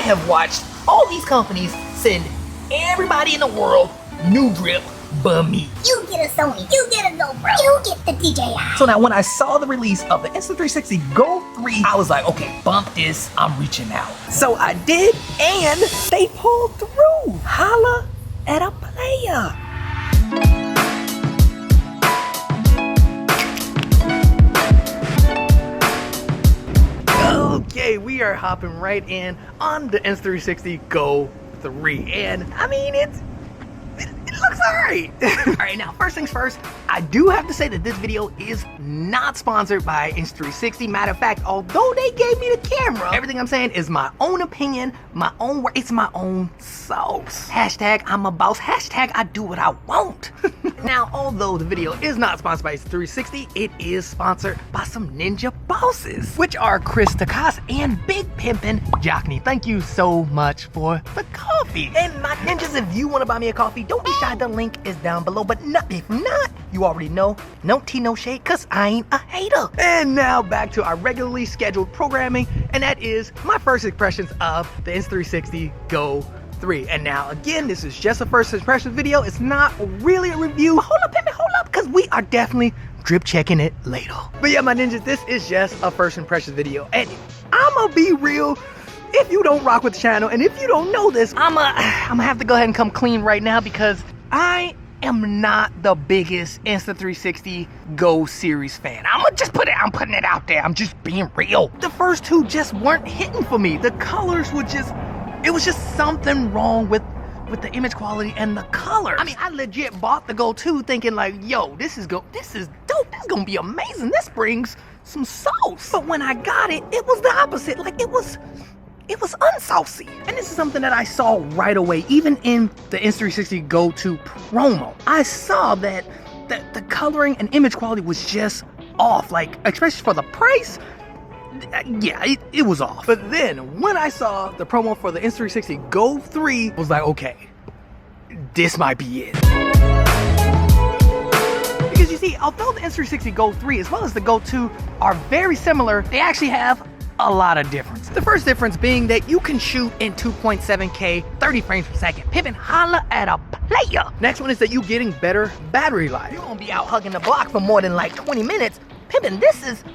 have watched all these companies send everybody in the world new drip but me. You get a Sony, you get a GoPro, you get the Dji Action. So now when I saw the release of the Insta360 Go3, I was like, okay, bump this, I'm reaching out. So I did, and they pulled through. Holla at a player. Okay, we are hopping right in on the Insta360 Go3, and I mean, it looks alright. Alright, now first things first, I do have to say that this video is not sponsored by Insta360. Matter of fact, although they gave me the camera, everything I'm saying is my own opinion, my own work, it's my own sauce. Hashtag I'm a boss, hashtag I do what I want. Now, although the video is not sponsored by Insta360, it is sponsored by some ninja bosses, which are Chris Takas and Big Pimpin' Jockney. Thank you so much for the coffee. And my ninjas, if you want to buy me a coffee, don't be shy, the link is down below. But if not, you already know, no tea, no shade, cause I ain't a hater. And now back to our regularly scheduled programming, and that is my first impressions of the Insta360 Go3. And now again, this is just a first impression video. It's not really a review. Hold up, Pimpin', hold up, because we are definitely drip checking it later. But yeah, my ninjas, this is just a first impression video, and I'ma be real. If you don't rock with the channel, and if you don't know this, I'ma have to go ahead and come clean right now, because I am not the biggest Insta360 Go series fan. I'm putting it out there. I'm just being real. The first two just weren't hitting for me. The colors were it was just something wrong with the image quality and the color. I mean, I legit bought the Go2 thinking like, yo, this is dope. This is gonna be amazing. This brings some sauce. But when I got it, it was the opposite. Like, it was unsaucy. And this is something that I saw right away, even in the Insta360 Go2 promo. I saw that the coloring and image quality was just off, like, especially for the price. Yeah, it was off. But then when I saw the promo for the Insta360 Go3, I was like, okay, this might be it. Because you see, although the Insta360 Go3 as well as the Go2 are very similar, they actually have a lot of difference. The first difference being that you can shoot in 2.7K 30 frames per second. Pimpin', holla at a player. Next one is that you're getting better battery life. You won't be out hugging the block for more than like 20 minutes. Pimpin', this is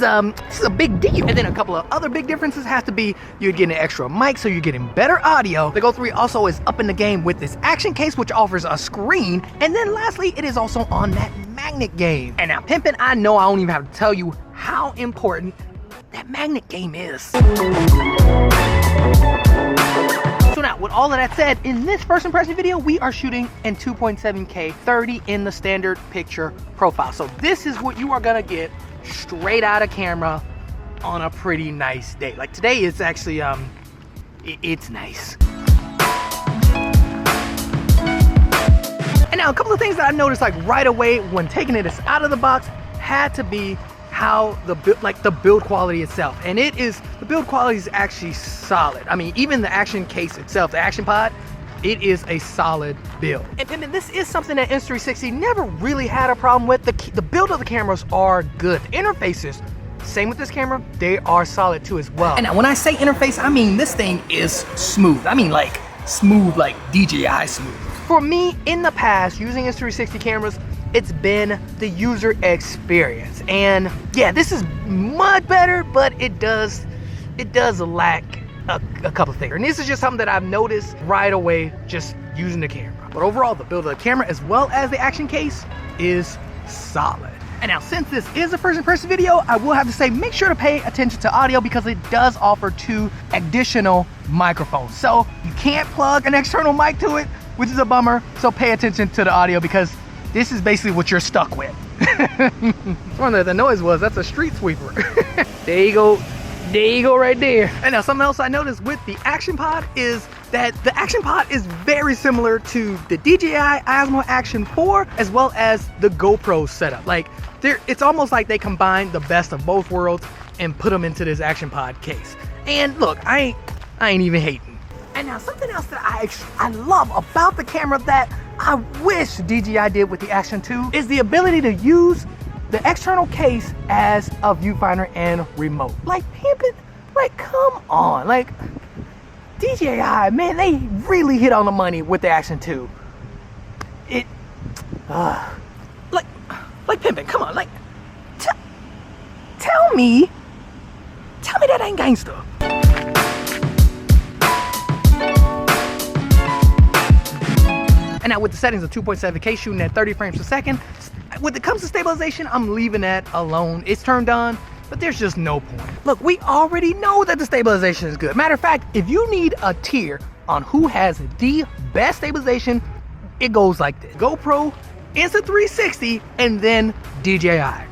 a big deal. And then a couple of other big differences has to be you're getting an extra mic, so you're getting better audio. The Go3 also is up in the game with this action case, which offers a screen. And then lastly, it is also on that magnet game. And now, Pimpin', I know I don't even have to tell you how important that magnet game is. So now, with all of that said, in this first impression video, we are shooting in 2.7K 30 in the standard picture profile. So this is what you are gonna get straight out of camera on a pretty nice day. Like today is actually, it's nice. And now a couple of things that I noticed like right away when taking it out of the box had to be how the build quality itself. And the build quality is actually solid. I mean, even the action case itself, the action pod, it is a solid build. And Pimpin', this is something that Insta360 never really had a problem with. The build of the cameras are good. The interfaces, same with this camera, they are solid too as well. And now when I say interface, I mean this thing is smooth. I mean like smooth, like DJI smooth. For me, in the past, using Insta360 cameras, it's been the user experience. And yeah, this is much better, but it does lack a couple of things. And this is just something that I've noticed right away just using the camera. But overall, the build of the camera as well as the action case is solid. And now, since this is a first impression video, I will have to say, make sure to pay attention to audio because it does offer 2 additional microphones. So you can't plug an external mic to it, which is a bummer. So pay attention to the audio because this is basically what you're stuck with. I wonder what the noise was. That's a street sweeper. There you go. There you go right there. And now something else I noticed with the action pod is that the action pod is very similar to the DJI Osmo Action 4 as well as the GoPro setup. Like it's almost like they combined the best of both worlds and put them into this action pod case. And look, I ain't even hating. And now something else that I love about the camera that I wish DJI did with the Action 2 is the ability to use the external case as a viewfinder and remote. Like, Pimpin', like, come on. Like, DJI, man, they really hit on the money with the Action 2. It, like pimping, come on, like, tell me that ain't gangster. And now with the settings of 2.7K shooting at 30 frames per second, when it comes to stabilization, I'm leaving that alone. It's turned on, but there's just no point. Look, we already know that the stabilization is good. Matter of fact, if you need a tier on who has the best stabilization, it goes like this: GoPro, Insta360, and then DJI.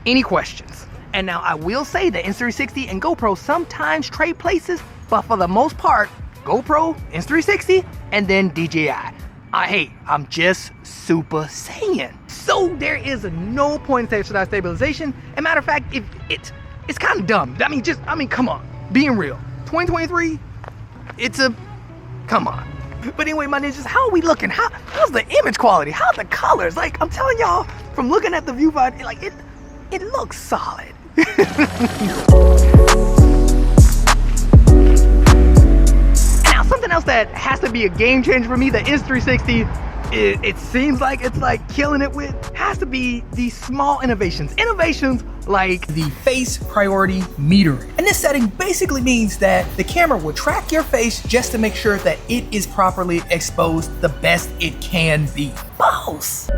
Any questions? And now I will say that Insta360 and GoPro sometimes trade places, but for the most part, GoPro, Insta360, and then DJI. I'm just super saying. So there is no point in saying stabilization. And matter of fact, it's kind of dumb. I mean, come on, being real. 2023, come on. But anyway, my ninjas, how are we looking? How's the image quality? How's the colors? Like, I'm telling y'all, from looking at the viewfinder, like it looks solid. Now, something else that has to be a game changer for me, the Insta360, it seems like it's like killing it with, has to be these small innovations. Innovations like the face priority metering. And this setting basically means that the camera will track your face just to make sure that it is properly exposed the best it can be. Boss!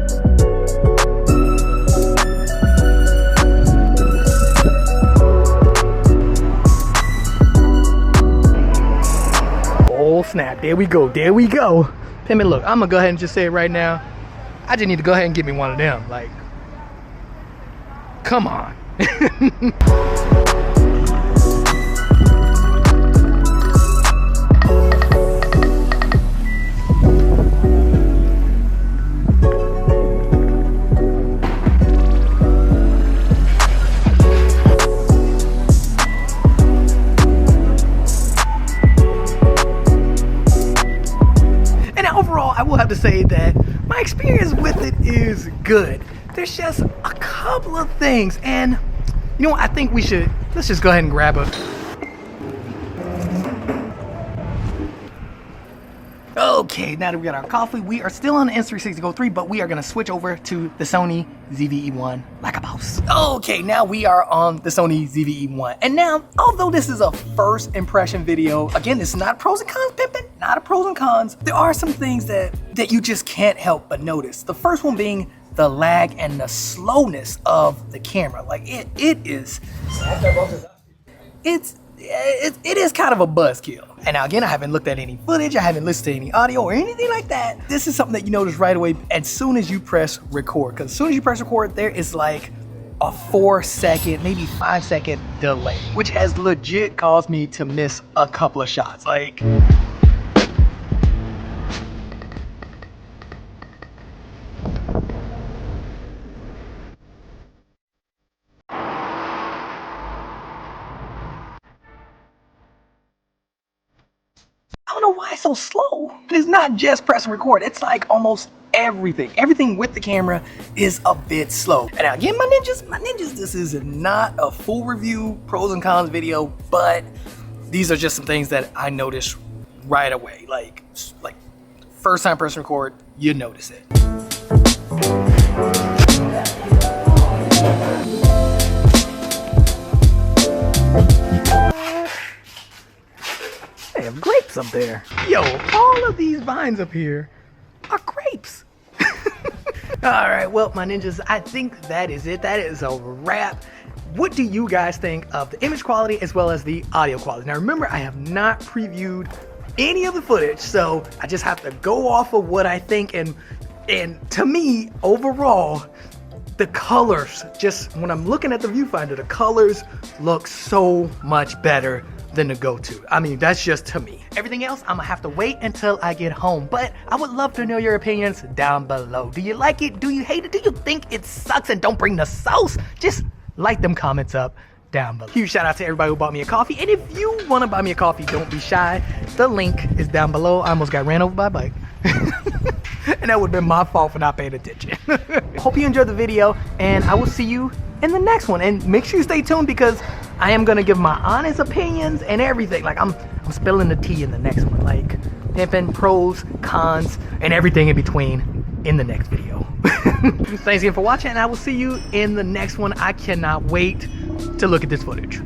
Oh snap, there we go. Pimpin', look, I'm gonna go ahead and just say it right now. I just need to go ahead and get me one of them. Like, come on. I will have to say that my experience with it is good. There's just a couple of things, and you know what, I think let's just go ahead and grab a. Okay, now that we got our coffee, we are still on the Insta360 Go3, but we are gonna switch over to the Sony ZV-E1 like a boss. Okay, now we are on the Sony ZV-E1. And now, although this is a first impression video, again, this is not pros and cons, pimpin', not a pros and cons. There are some things that you just can't help but notice. The first one being the lag and the slowness of the camera. Like it is kind of a buzzkill. And now again, I haven't looked at any footage, I haven't listened to any audio or anything like that. This is something that you notice right away as soon as you press record. Because as soon as you press record, there is like a 4-second, maybe 5-second delay, which has legit caused me to miss a couple of shots. Like, I don't know why it's so slow. It's not just press record. It's like almost everything with the camera is a bit slow. And now again, my ninjas, this is not a full review, pros and cons video, but these are just some things that I noticed right away. Like first time press record, you notice it. They have grapes up there. Yo, all of these vines up here are grapes. All right, well, my ninjas, I think that is it. That is a wrap. What do you guys think of the image quality as well as the audio quality? Now remember, I have not previewed any of the footage, so I just have to go off of what I think. And to me, overall, the colors, just when I'm looking at the viewfinder, the colors look so much better than the Go2. I mean, that's just to me. Everything else, I'm gonna have to wait until I get home, but I would love to know your opinions down below. Do you like it? Do you hate it? Do you think it sucks and don't bring the sauce? Just like them comments up down below. Huge shout out to everybody who bought me a coffee, and if you wanna buy me a coffee, don't be shy. The link is down below. I almost got ran over by a bike. And that would have been my fault for not paying attention. Hope you enjoyed the video, and I will see you in the next one. And make sure you stay tuned because I am gonna give my honest opinions and everything. Like I'm I'm spilling the tea in the next one, like pimping, pros, cons, and everything in between in the next video. Thanks again for watching, and I will see you in the next one. I cannot wait to look at this footage.